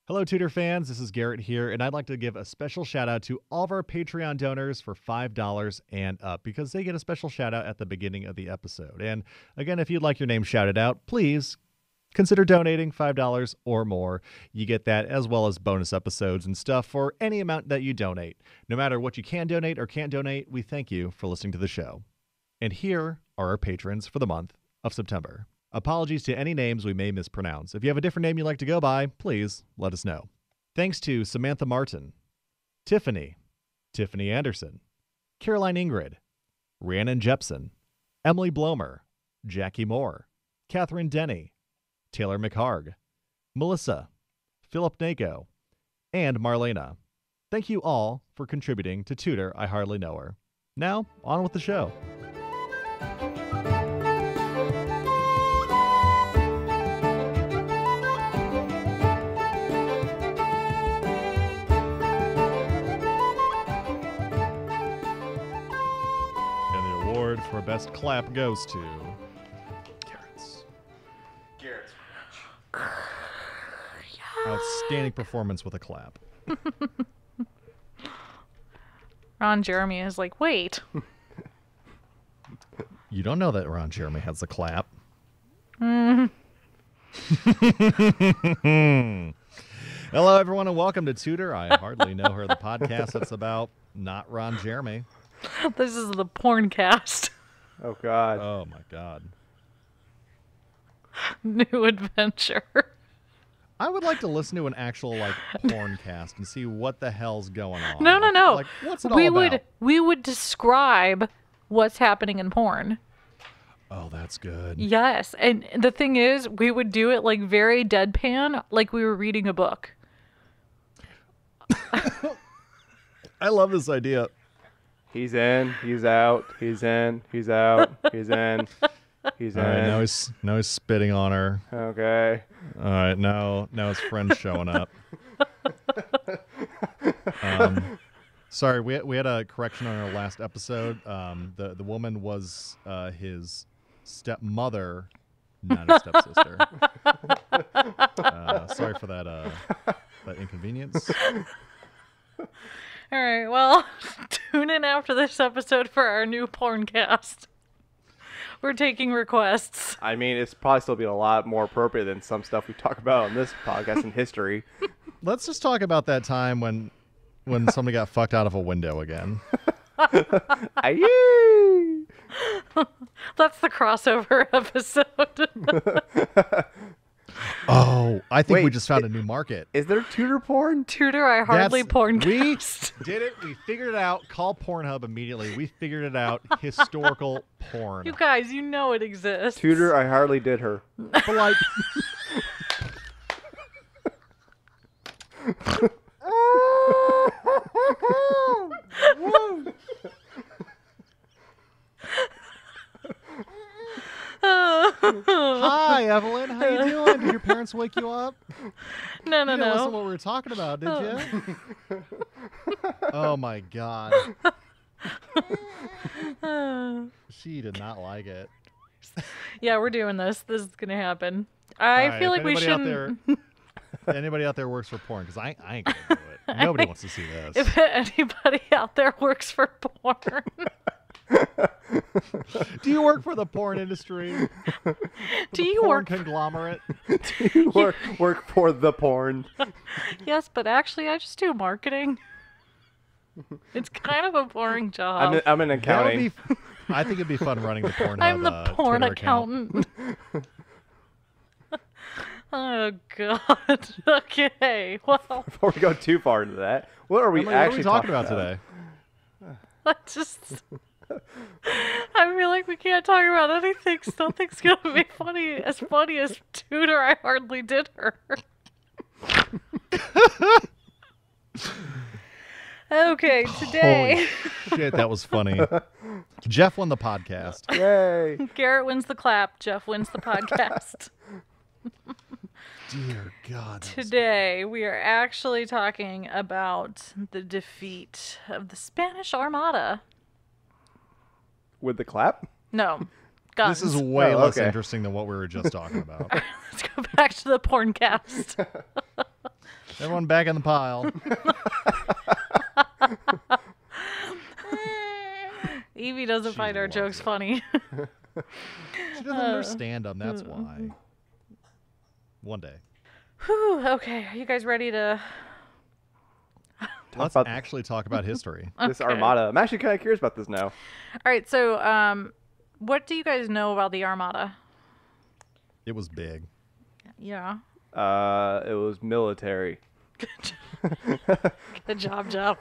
Hello, Tutor fans. This is Garrett here, and I'd like to give a special shout out to all of our Patreon donors for $5 and up because they get a special shout out at the beginning of the episode. And again, if you'd like your name shouted out, please consider donating $5 or more. You get that as well as bonus episodes and stuff for any amount that you donate. No matter what you can donate or can't donate, we thank you for listening to the show. And here are our patrons for the month of September. Apologies to any names we may mispronounce. If you have a different name you'd like to go by, please let us know. Thanks to Samantha Martin, Tiffany Anderson, Caroline Ingrid, Rhiannon Jepson, Emily Blomer, Jackie Moore, Catherine Denny, Taylor McHarg, Melissa, Philip Nako, and Marlena. Thank you all for contributing to Tutor I Hardly Know Her. Now, on with the show. For best clap goes to Garrett's outstanding performance with a clap. Ron Jeremy is like, wait. You don't know that Ron Jeremy has a clap. Hello, everyone, and welcome to Tutor I Hardly Know Her, the podcast that's about not Ron Jeremy. This is the porn cast. Oh, God. Oh, my God. New adventure. I would like to listen to an actual, porn cast and see what the hell's going on. No. Like, what's it all about? We would describe what's happening in porn. Oh, that's good. Yes. And the thing is, we would do it, very deadpan, like we were reading a book. I love this idea. He's in, he's out, he's in, he's out, he's in, he's in. All right, now he's spitting on her. Okay. All right, now his friend's showing up. Sorry, we had a correction on our last episode. The woman was his stepmother, not his stepsister. Sorry for that inconvenience. All right, well, tune in after this episode for our new porn cast. We're taking requests. I mean, it's probably still be a lot more appropriate than some stuff we talk about on this podcast in history. Let's just talk about that time when somebody got fucked out of a window again. Aye. That's the crossover episode. Oh, I think we Wait, just found a new market. Is there tutor porn? Tutor I Hardly porn cast. We did it. We figured it out. Call Pornhub immediately. We figured it out. Historical porn. You guys, you know it exists. Tutor, I hardly did her. But like... Hi, Evelyn. How you doing? Did your parents wake you up? No. You didn't listen to what we were talking about, did you? Oh, my God. She did not like it. Yeah, we're doing this. This is going to happen. I feel like we shouldn't... Anybody out there works for porn? Because I ain't going to do it. Nobody wants to see this. If anybody out there works for porn... Do you work for the porn industry? Do you porn work conglomerate? Do you work for the porn? Yes, but actually I just do marketing. It's kind of a boring job. I'm in accounting. I think it'd be fun running the Pornhub. I'm the porn Twitter accountant. Oh, God. Okay, well. Before we go too far into that, what are we Emily, actually talking about today? I feel like we can't talk about anything. Nothing's going to be funny as Tutor I Hardly Did Her. Okay, today. Holy shit, that was funny. Jeff won the podcast. Yay. Garrett wins the clap. Jeff wins the podcast. Dear God. Today, we are actually talking about the defeat of the Spanish Armada. With the clap? No. Guns. This is way Oh, less okay. interesting than what we were just talking about. Let's go back to the porn cast. Everyone back in the pile. Evie doesn't She find our loves jokes it. funny. She doesn't understand them. That's why. One day. Whew, okay, are you guys ready to... Let's about- actually talk about history. This Okay. Armada. I'm actually kind of curious about this now. All right, so what do you guys know about the Armada? It was big. Yeah. It was military. Good job, Jeff.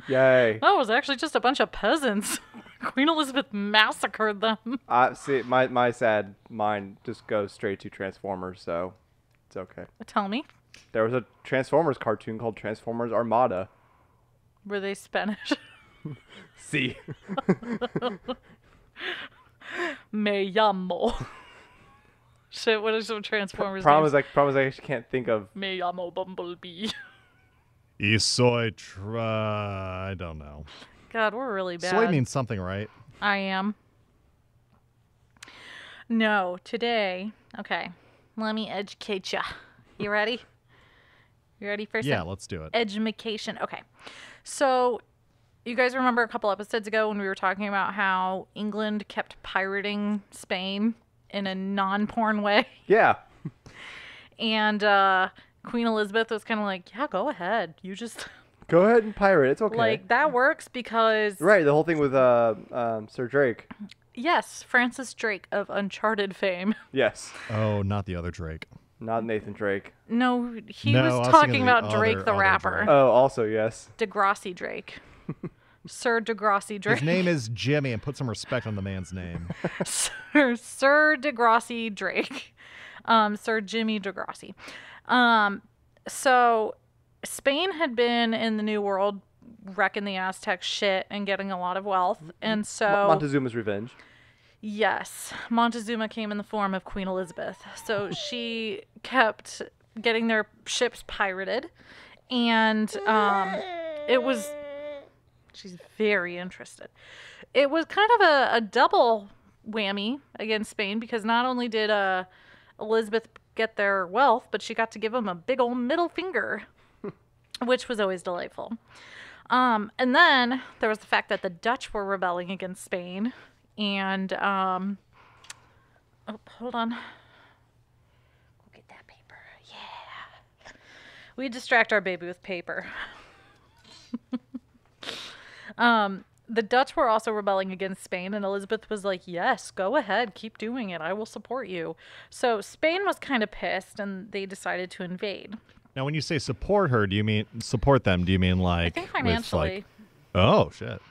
Yay. That was actually just a bunch of peasants. Queen Elizabeth massacred them. See, my sad mind just goes straight to Transformers, so it's okay. Tell me, There was a Transformers cartoon called Transformers Armada. were they Spanish? See. Me llamo. Shit, what is some Transformers Promise names? I actually can't think of. Me llamo Bumblebee. Y soy I don't know. God, we're really bad. Soy means something, right? I am. No, today. Okay, let me educate ya. You ready? You ready for Yeah, some let's do it. education? Okay. So, you guys remember a couple episodes ago when we were talking about how England kept pirating Spain in a non-porn way? Yeah. And Queen Elizabeth was kind of like, yeah, go ahead. You just, Go ahead and pirate. It's okay. like, that works because, Right, the whole thing with Sir Drake. yes, Francis Drake of Uncharted fame. Yes. Oh, not the other Drake. Not Nathan Drake. No, he No, I was was talking thinking of about the Drake other the rapper. Drake. Oh, also, yes. Degrassi Drake. Sir Degrassi Drake. His name is Jimmy, and put some respect on the man's name. Sir Degrassi Drake. Sir Jimmy Degrassi. So Spain had been in the New World wrecking the Aztec shit and getting a lot of wealth. And so Montezuma's Revenge. yes, Montezuma came in the form of Queen Elizabeth. So she kept getting their ships pirated, and it was, she's very interested. It was kind of a double whammy against Spain because not only did Elizabeth get their wealth, but she got to give them a big old middle finger, which was always delightful. And then there was the fact that the Dutch were rebelling against Spain. And, oh, hold on. Go get that paper. Yeah. We distract our baby with paper. The Dutch were also rebelling against Spain, and Elizabeth was like, yes, go ahead, keep doing it. I will support you. So Spain was kind of pissed, and they decided to invade. Now, when you say support her, do you mean support them? Do you mean like I think with, financially, like, oh shit,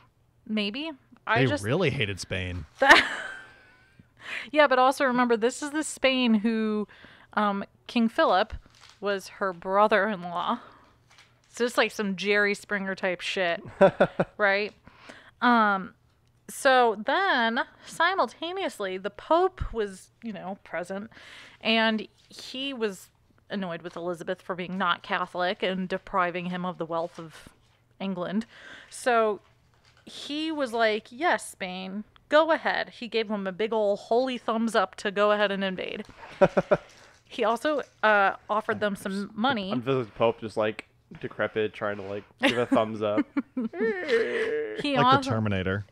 maybe. they really hated Spain. Yeah, but also remember, this is the Spain who King Philip was her brother-in-law. So it's like some Jerry Springer type shit, right? So then, simultaneously, the Pope was, present, and he was annoyed with Elizabeth for being not Catholic and depriving him of the wealth of England. So he was like, yes, Spain, go ahead. He gave him a big ol' holy thumbs up to go ahead and invade. He also offered them some money. I'm visiting the Pope just like decrepit, trying to like give a thumbs up. He Like also, the Terminator.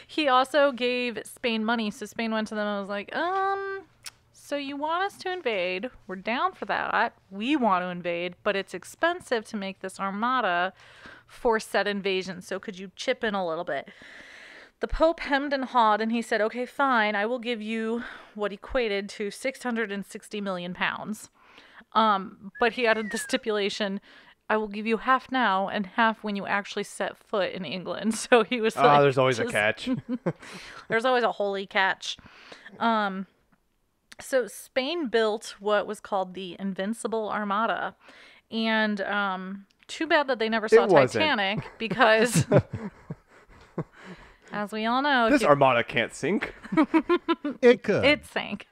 He also gave Spain money, so Spain went to them and was like, so you want us to invade? We're down for that. We want to invade, but it's expensive to make this armada for said invasion, so could you chip in a little bit? The Pope hemmed and hawed, and he said, okay, fine, I will give you what equated to 660 million pounds. But he added the stipulation, I will give you half now and half when you actually set foot in England. So he was like... There's always a catch. There's always a holy catch. So Spain built what was called the Invincible Armada. And too bad that they never saw It wasn't. Titanic because, as we all know, This Armada can't sink. It could. it sank.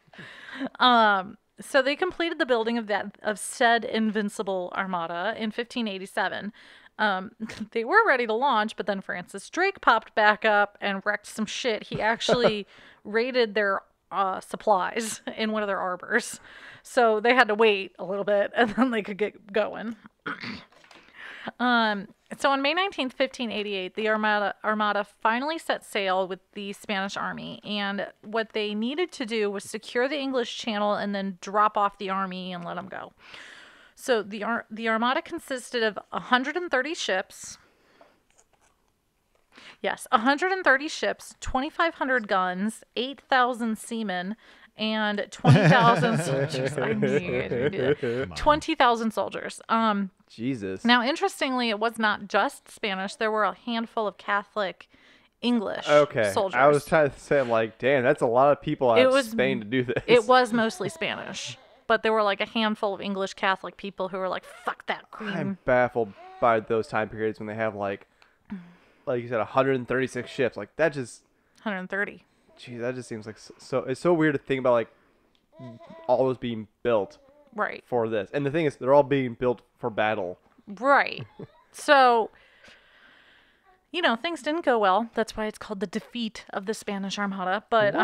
So they completed the building of said Invincible Armada in 1587. They were ready to launch, but then Francis Drake popped back up and wrecked some shit. He actually raided their supplies in one of their arbors. So they had to wait a little bit and then they could get going. So on May 19th, 1588, the Armada finally set sail with the Spanish army. And what they needed to do was secure the English Channel and then drop off the army and let them go. So the Armada consisted of 130 ships. Yes, 130 ships, 2,500 guns, 8,000 seamen, and 20,000 soldiers. I knew 20,000 soldiers. Jesus. Now, interestingly, it was not just Spanish. There were a handful of Catholic English soldiers. I was trying to say, like, damn, that's a lot of people out of Spain to do this. It was mostly Spanish, but there were like a handful of English Catholic people who were like, fuck that queen. I'm baffled by those time periods when they have, like you said, 136 ships. Like, that just... 130. Geez, that just seems like so... It's so weird to think about, like, all those being built right for this. And the thing is, they're all being built for battle. Right. So, things didn't go well. That's why it's called the defeat of the Spanish Armada. But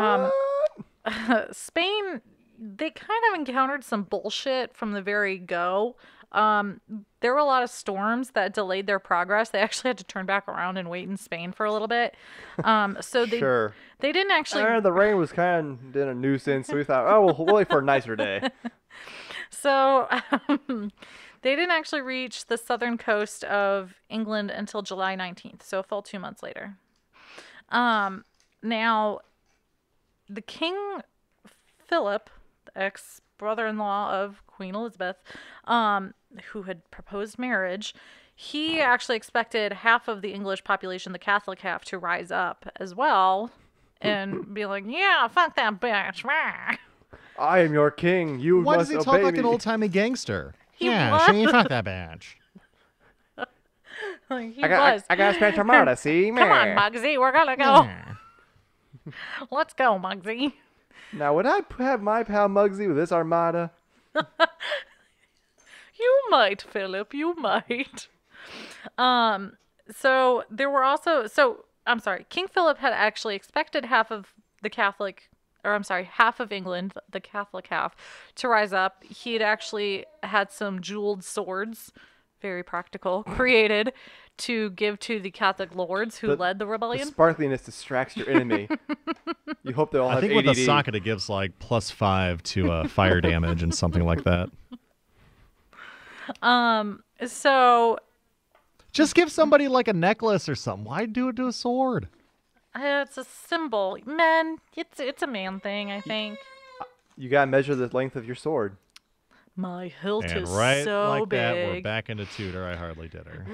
Spain, they kind of encountered some bullshit from the very go. There were a lot of storms that delayed their progress. They actually had to turn back around and wait in Spain for a little bit. So they didn't actually... the rain was kind of a nuisance, so we thought, we'll wait for a nicer day. So they didn't actually reach the southern coast of England until July 19th, so a full 2 months later. Now, the King Philip, the ex-brother-in-law of Queen Elizabeth, who had proposed marriage, he actually expected half of the English population, the Catholic half, to rise up as well and be like, yeah, fuck that bitch. I am your king. You Why must does he obey talk like me. an old-timey gangster? He she fuck that bitch. He was. I got Spanish Armada, see? Come on, Muggsy, we're gonna go. Let's go, Muggsy. Now, would I have my pal Muggsy with this Armada? You might, Philip. You might. So there were also... I'm sorry. King Philip had actually expected half of England, the Catholic half, to rise up. He had actually had some jeweled swords, very practical, created to give to the Catholic lords who led the rebellion. The sparkliness distracts your enemy. You hope they all have ADD. I think with the socket it gives like +5 to fire damage and something like that. So... Just give somebody like a necklace or something. Why do it to a sword? It's a symbol. Men, it's a man thing, I think. You gotta measure the length of your sword. My hilt And is right so like big. that, we're back into Tudor. I hardly did her.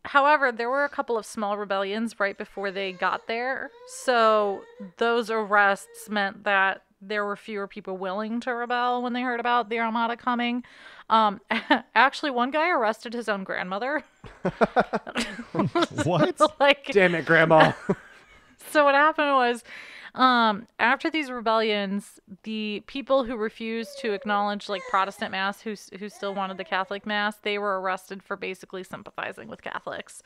However, there were a couple of small rebellions right before they got there. So those arrests meant that there were fewer people willing to rebel when they heard about the Armada coming. Actually, one guy arrested his own grandmother. What? Damn it, Grandma. So what happened was, after these rebellions, the people who refused to acknowledge Protestant Mass, who still wanted the Catholic Mass, they were arrested for basically sympathizing with Catholics.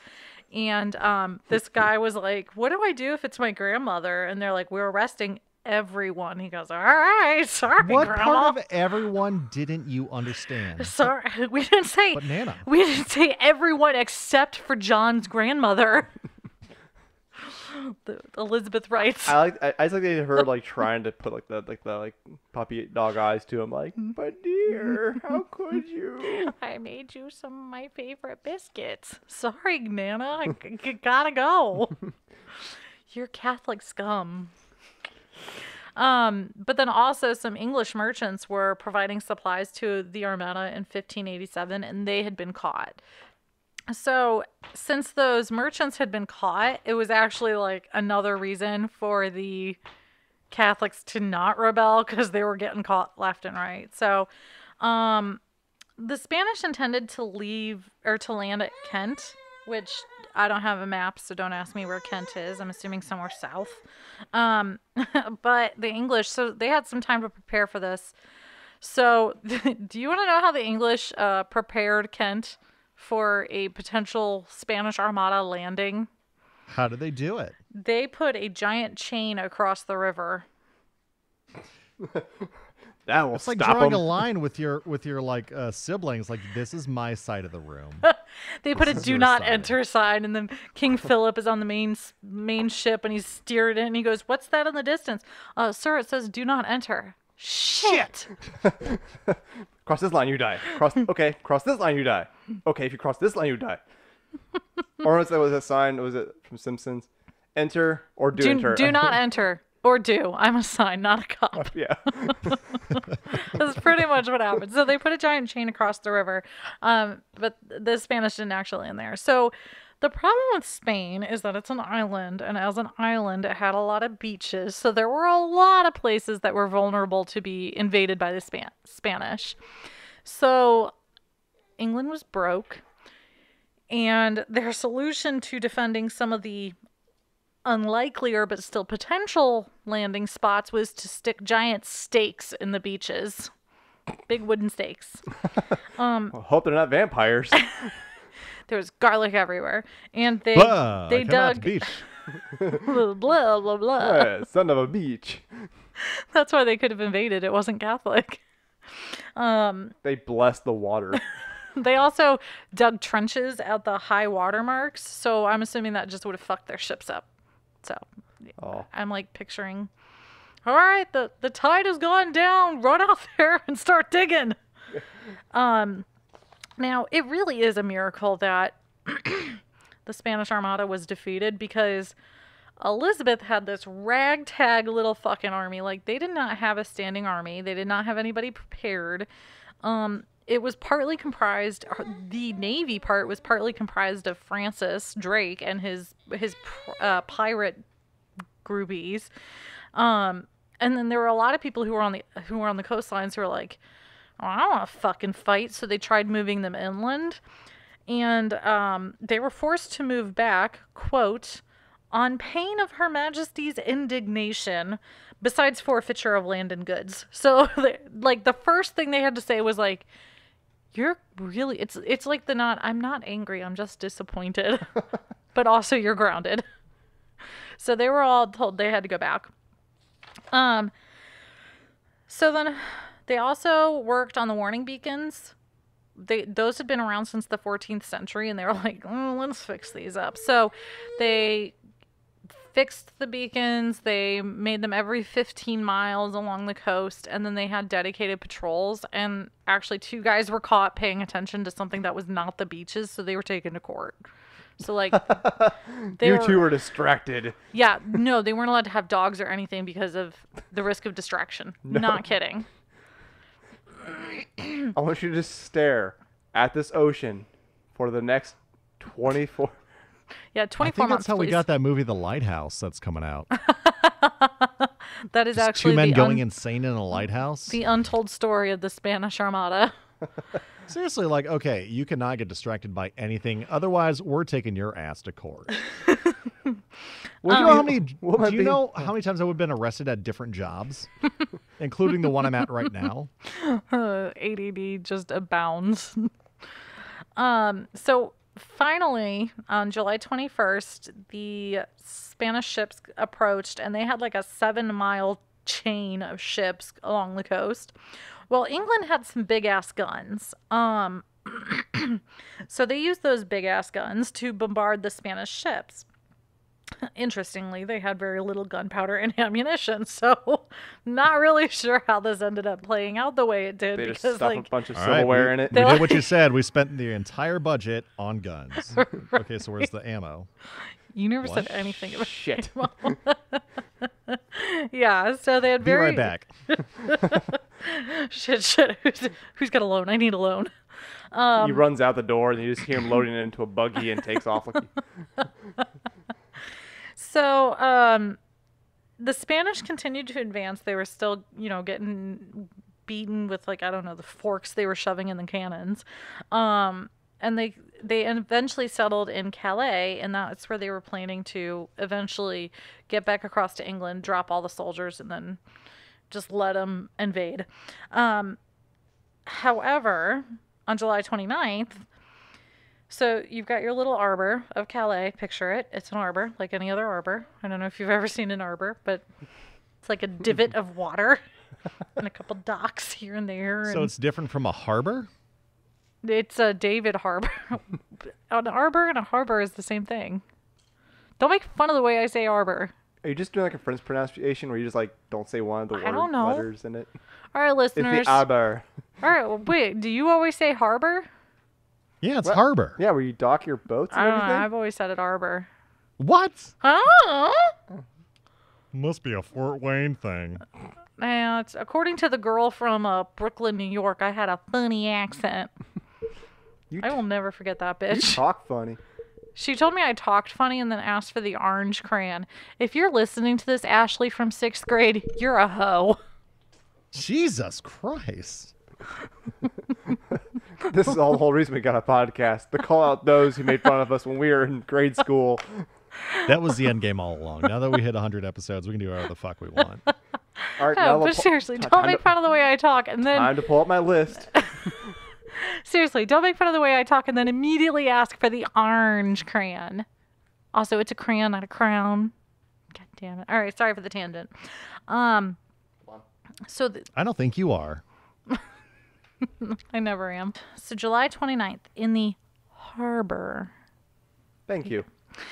And this guy was like, "What do I do if it's my grandmother?" And they're like, "We're arresting everyone." He goes, "All right, sorry, What Grandma." part of everyone didn't you understand? Sorry, we didn't say. But Nana. We didn't say everyone except for John's grandmother. Elizabeth writes. I just like they heard trying to put the puppy dog eyes to him, but dear, how could you? I made you some of my favorite biscuits. Sorry, Nana, I gotta go. You're Catholic scum. But then also some English merchants were providing supplies to the Armada in 1587, and they had been caught. So since those merchants had been caught, it was actually another reason for the Catholics to not rebel, because they were getting caught left and right. So the Spanish intended to land at Kent, which I don't have a map, so don't ask me where Kent is. I'm assuming somewhere south. But the English, so they had some time to prepare for this. So do you want to know how the English prepared Kent for a potential Spanish Armada landing? How did they do it? They put a giant chain across the river. That will It's like stop drawing a them. line with your siblings. Like, this is my side of the room. They put a This is "Do your not side. enter" sign, and then King Philip is on the main ship, and he's steered in. And he goes, "What's that in the distance?" Sir, it says "Do not enter." Shit. Cross this line, you die. Okay, cross this line, you die. Okay, if you cross this line, you die. Or was a sign? Was it from Simpsons? Enter or do enter. Do not enter. Or do. I'm a sign, not a cop. Yeah. That's pretty much what happened. So they put a giant chain across the river, but the Spanish didn't actually land there. So the problem with Spain is that it's an island, and as an island, it had a lot of beaches. So there were a lot of places that were vulnerable to be invaded by the Spanish. So England was broke, and their solution to defending some of the unlikelier but still potential landing spots was to stick giant stakes in the beaches. Big wooden stakes. Well, hope they're not vampires. There was garlic everywhere. And they Blah, I come out dug to beach. blah blah blah. Yeah, son of a beach. That's why they could have invaded. It wasn't Catholic. They blessed the water. They also dug trenches at the high water marks, so I'm assuming that just would have fucked their ships up. So Oh. I'm like picturing, all right, the tide has gone down. Run out there and start digging. Now it really is a miracle that the Spanish Armada was defeated, because Elizabeth had this ragtag little fucking army. Like, they did not have a standing army. They did not have anybody prepared. It was partly comprised, the Navy part was partly comprised of Francis Drake and his pirate groupies. And then there were a lot of people who were on the coastlines who were like, oh, I don't want to fucking fight. So they tried moving them inland. And they were forced to move back, quote, on pain of Her Majesty's indignation, besides forfeiture of land and goods. So, like, the first thing they had to say was like, you're really, it's like I'm not angry, I'm just disappointed. But also you're grounded. So they were all told they had to go back. So then they also worked on the warning beacons. Those had been around since the 14th century, and they were like, let's fix these up. So they fixed the beacons. They made them every 15 miles along the coast, and then they had dedicated patrols. And actually 2 guys were caught paying attention to something that was not the beaches, so they were taken to court. So, like, You two were distracted. Yeah, no, they weren't allowed to have dogs or anything because of the risk of distraction. No. Not kidding. I want you to just stare at this ocean for the next 24. Yeah, I 24 think months, that's how we please. got that movie, The Lighthouse, that's coming out. That is Just actually 2 men the going insane in a lighthouse. the untold story of the Spanish Armada. Seriously, like, okay, you cannot get distracted by anything. Otherwise, we're taking your ass to court. Well, you know how many? Do you know how many times I would have been arrested at different jobs, including the one I'm at right now? ADD just abounds. So finally, on July 21st, the Spanish ships approached, and they had like a 7-mile chain of ships along the coast. Well, England had some big ass guns. So they used those big ass guns to bombard the Spanish ships. Interestingly, they had very little gunpowder and ammunition, so not really sure how this ended up playing out the way it did. They just because, stuff like, a bunch of All right, silverware in it. We did what you said. We spent the entire budget on guns. Okay, so where's the ammo? you never What? said anything about Shit. Yeah, so they had Be very right back. shit. Who's got a loan? I need a loan. He runs out the door, and you just hear him loading it into a buggy and takes off. Like, So, the Spanish continued to advance. They were still, getting beaten with, like, I don't know, the forks they were shoving in the cannons. And they eventually settled in Calais, and that's where they were planning to eventually get back across to England, drop all the soldiers, and then just let them invade. However, on July 29th, So you've got your little arbor of Calais. Picture it. It's an arbor, like any other arbor. I don't know if you've ever seen an arbor, but it's like a divot of water and a couple docks here and there. So and it's different from a harbor? it's a David Harbor. An arbor and a harbor is the same thing. Don't make fun of the way I say arbor. Are you just doing like a French pronunciation where you just like don't say one of the I don't know. letters in it? All right, listeners. It's the arbor. All right, well, wait. Do you always say harbor? Yeah, it's What? harbor. Yeah, where you dock your boats and I don't know. everything. I've always said it arbor. What? Huh? Must be a Fort Wayne thing. Now, it's according to the girl from Brooklyn, New York. I had a funny accent. I will never forget that You bitch. talk funny. She told me I talked funny and then asked for the orange crayon. If you're listening to this, Ashley from 6th grade, you're a hoe. Jesus Christ. This is all the whole reason we got a podcast. To call out those who made fun of us when we were in grade school. That was the end game all along. Now that we hit 100 episodes, we can do whatever the fuck we want. All right, No, now but seriously, don't make fun of the way I talk and then Time to pull up my list. seriously, don't make fun of the way I talk and then immediately ask for the orange crayon. Also, it's a crayon, not a crown. God damn it. All right, sorry for the tangent. So I don't think you are. I never am. So July 29th in the harbor. Thank you.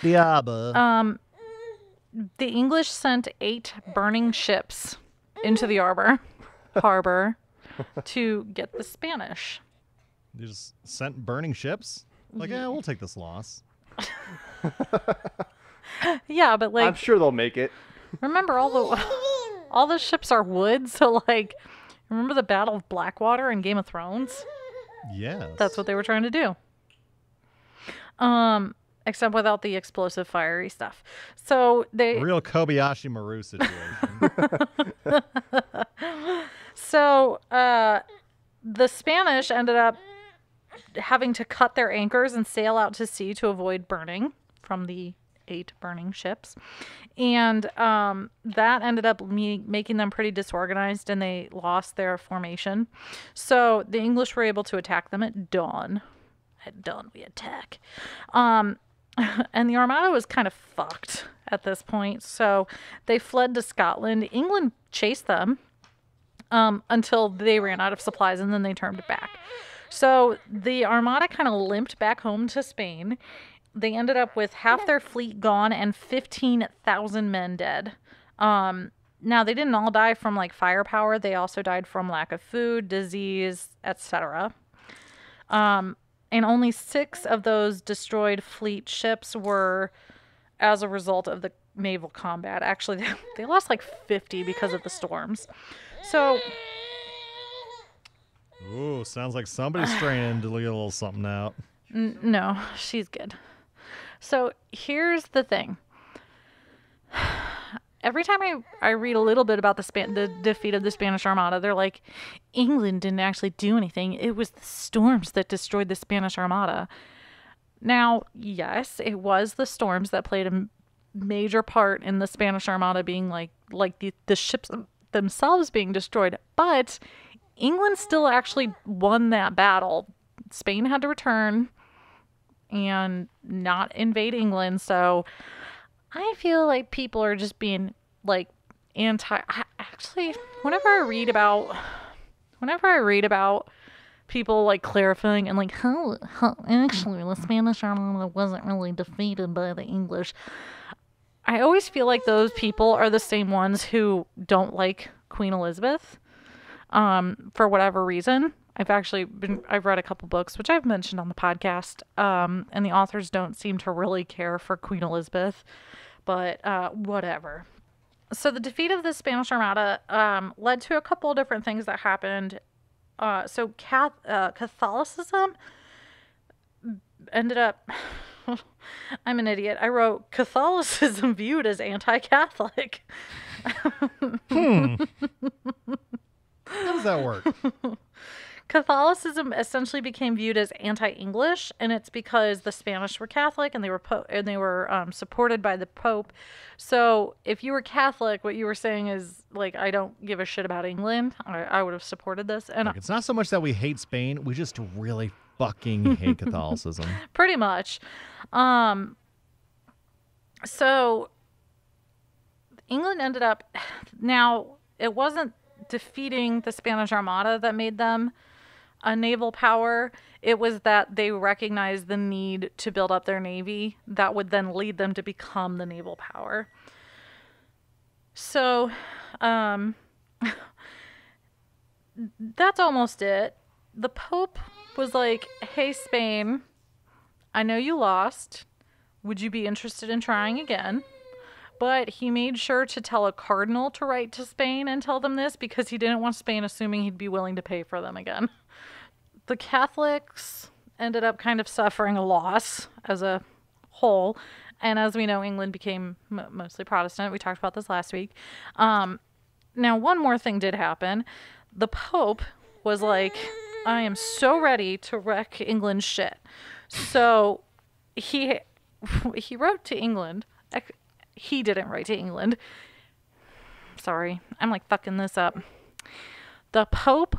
Diaba. The English sent 8 burning ships into the harbor to get the Spanish. You just sent burning ships? Like, yeah, we'll take this loss. Yeah, but I'm like sure they'll make it. remember all the ships are wood, so like remember the Battle of Blackwater in Game of Thrones? Yes. That's what they were trying to do. Except without the explosive fiery stuff. So they Real Kobayashi Maru situation. So the Spanish ended up having to cut their anchors and sail out to sea to avoid burning from the 8 burning ships. And that ended up making them pretty disorganized and they lost their formation. So the English were able to attack them at dawn. At dawn we attack. And the Armada was kind of fucked at this point. So they fled to Scotland. England chased them until they ran out of supplies and then they turned back. So the Armada kind of limped back home to Spain. They ended up with half their fleet gone and 15,000 men dead. Now, they didn't all die from like firepower. They also died from lack of food, disease, etc. And only 6 of those destroyed fleet ships were as a result of the naval combat. Actually, they lost like 50 because of the storms. So, Ooh, sounds like somebody's straining to get a little something out. no, she's good. So, here's the thing. Every time I read a little bit about the defeat of the Spanish Armada, they're like, England didn't actually do anything. It was the storms that destroyed the Spanish Armada. Now, yes, it was the storms that played a major part in the Spanish Armada being like the ships themselves being destroyed. But England still actually won that battle. Spain had to return and not invade England, so I feel like people are just being like actually, whenever I read about people like clarifying and like how actually the Spanish Armada wasn't really defeated by the English, I always feel like those people are the same ones who don't like Queen Elizabeth for whatever reason. I've read a couple books, which I've mentioned on the podcast, and the authors don't seem to really care for Queen Elizabeth, but whatever. So the defeat of the Spanish Armada led to a couple of different things that happened. So Catholicism ended up... I'm an idiot. I wrote Catholicism viewed as anti-Catholic. How does that work? Catholicism essentially became viewed as anti-English, and it's because the Spanish were Catholic and they were supported by the Pope. So if you were Catholic, what you were saying is like, I don't give a shit about England. I would have supported this. And Like, it's not so much that we hate Spain; we just really fucking hate Catholicism. Pretty much. So England ended up, now it wasn't defeating the Spanish Armada that made them a naval power. It was that they recognized the need to build up their navy that would then lead them to become the naval power. So, that's almost it. The Pope was like, hey, Spain, I know you lost. Would you be interested in trying again? But he made sure to tell a cardinal to write to Spain and tell them this because he didn't want Spain assuming he'd be willing to pay for them again. The Catholics ended up kind of suffering a loss as a whole. And as we know, England became mostly Protestant. We talked about this last week. Now, one more thing did happen. The Pope was like, I am so ready to wreck England's shit. So he wrote to England. He didn't write to England. Sorry, I'm like fucking this up. The Pope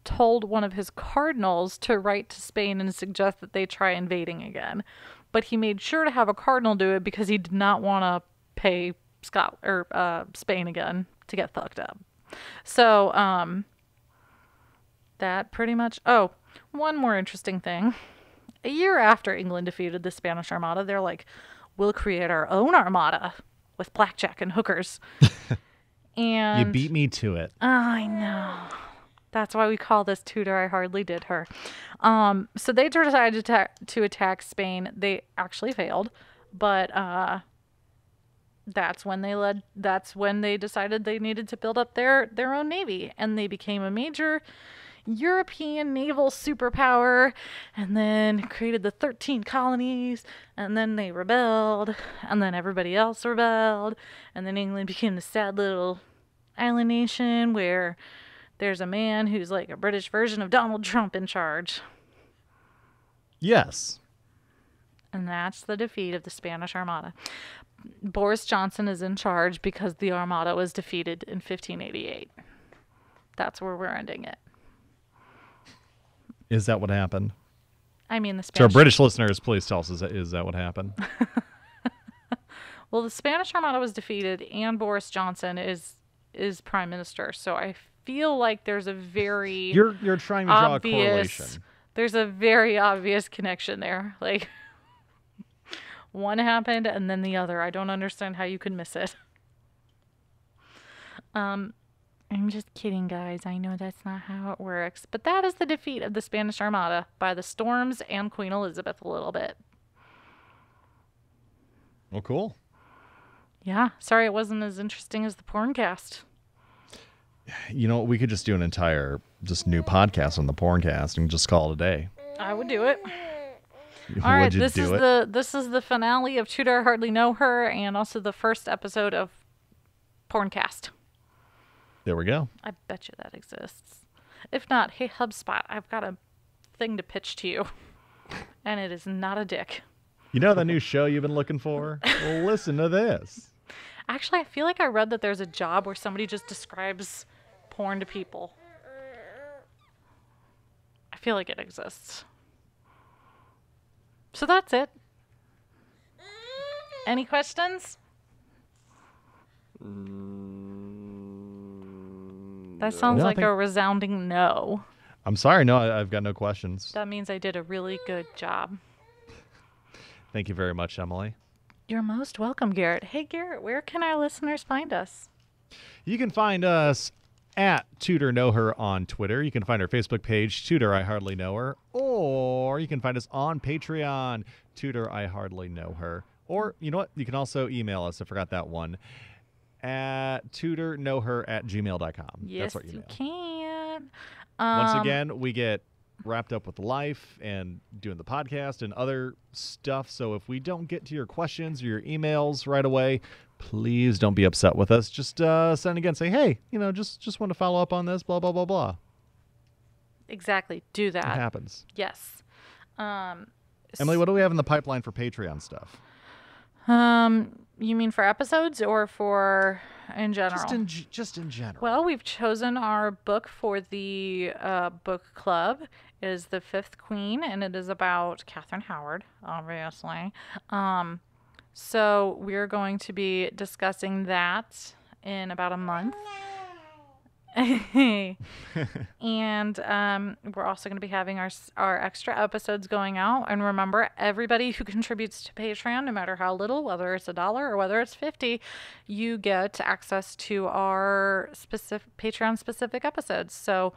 told one of his cardinals to write to Spain and suggest that they try invading again. But he made sure to have a cardinal do it because he did not want to pay Spain again to get fucked up. So, that pretty much... Oh, one more interesting thing. A year after England defeated the Spanish Armada, they're like, we'll create our own armada with blackjack and hookers. And You beat me to it. I know. That's why we call this Tudor I Hardly Did Her. So they decided to attack Spain. They actually failed, but that's when they decided they needed to build up their own navy, and they became a major European naval superpower, and then created the 13 colonies, and then they rebelled, and then everybody else rebelled, and then England became the sad little island nation where there's a man who's like a British version of Donald Trump in charge. Yes. And that's the defeat of the Spanish Armada. Boris Johnson is in charge because the Armada was defeated in 1588. That's where we're ending it. Is that what happened? I mean, the So our Spanish... British listeners, please tell us, is that what happened? Well, the Spanish Armada was defeated, and Boris Johnson is prime minister. So I feel like there's a very You're trying to draw obvious, a correlation. There's a very obvious connection there. Like, one happened and then the other. I don't understand how you could miss it. I'm just kidding, guys. I know that's not how it works. But that is the defeat of the Spanish Armada by the Storms and Queen Elizabeth a little bit. Well, cool. Yeah. Sorry it wasn't as interesting as the Porncast. You know, we could just do an entire new podcast on the Porncast and just call it a day. I would do it. Would All right, you this do is it? this is the finale of Tudor I Hardly Know Her, and also the first episode of Porncast. There we go. I bet you that exists. If not, hey HubSpot, I've got a thing to pitch to you, and it is not a dick. You know that new show you've been looking for? Well, listen to this. Actually, I feel like I read that there's a job where somebody just describes porn to people. I feel like it exists. So that's it. Any questions? That sounds No, I like think- a resounding no. I'm sorry. No, I've got no questions. That means I did a really good job. Thank you very much, Emily. You're most welcome, Garrett. Hey, Garrett, where can our listeners find us? You can find us at Tudor Know Her on Twitter. You can find our Facebook page, Tudor I Hardly Know Her. Or you can find us on Patreon, Tudor I Hardly Know Her. Or, you know what? You can also email us. I forgot that one. At tudorknowher@gmail.com. Yes, That's our email. you can. Once again, we get wrapped up with life and doing the podcast and other stuff. So if we don't get to your questions or your emails right away, please don't be upset with us. Just send again, say, hey, just want to follow up on this, blah, blah, blah, blah. Exactly. Do It that. happens. Yes. Emily, what do we have in the pipeline for Patreon stuff? You mean for episodes or for in general? Just in general. Well, we've chosen our book for the book club. It is The Fifth Queen, and it is about Catherine Howard, obviously. So we're going to be discussing that in about a month. And we're also going to be having our extra episodes going out. And remember, everybody who contributes to Patreon, no matter how little, whether it's $1 or whether it's 50, you get access to our Patreon specific episodes. So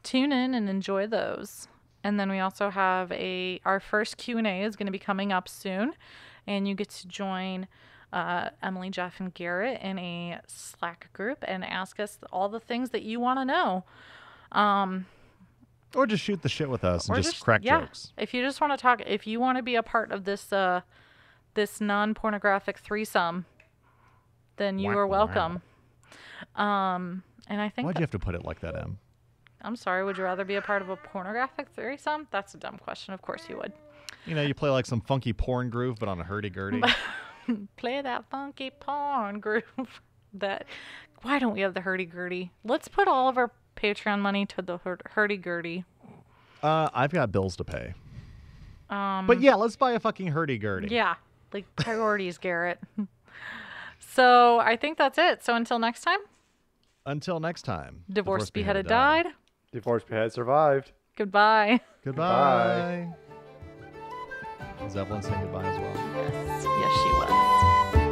tune in and enjoy those. And then we also have our first Q&A is going to be coming up soon, and you get to join Emily, Jeff, and Garrett in a Slack group and ask us all the things that you want to know. Or just shoot the shit with us and just crack jokes. If you just want to talk, if you want to be a part of this this non-pornographic threesome, then you are welcome. And I think why'd you have to put it like that, Em? I'm sorry, would you rather be a part of a pornographic threesome? That's a dumb question. Of course you would. You know, you play like some funky porn groove, but on a hurdy-gurdy. Play that funky porn groove. Why don't we have the hurdy-gurdy? Let's put all of our Patreon money to the hurdy-gurdy. I've got bills to pay. But yeah, let's buy a fucking hurdy-gurdy. Yeah, like priorities, Garrett. So I think that's it. So until next time. Until next time. Divorce beheaded died. Divorce beheaded survived. Goodbye. Goodbye. Is Evelyn saying goodbye as well? Yes, she was.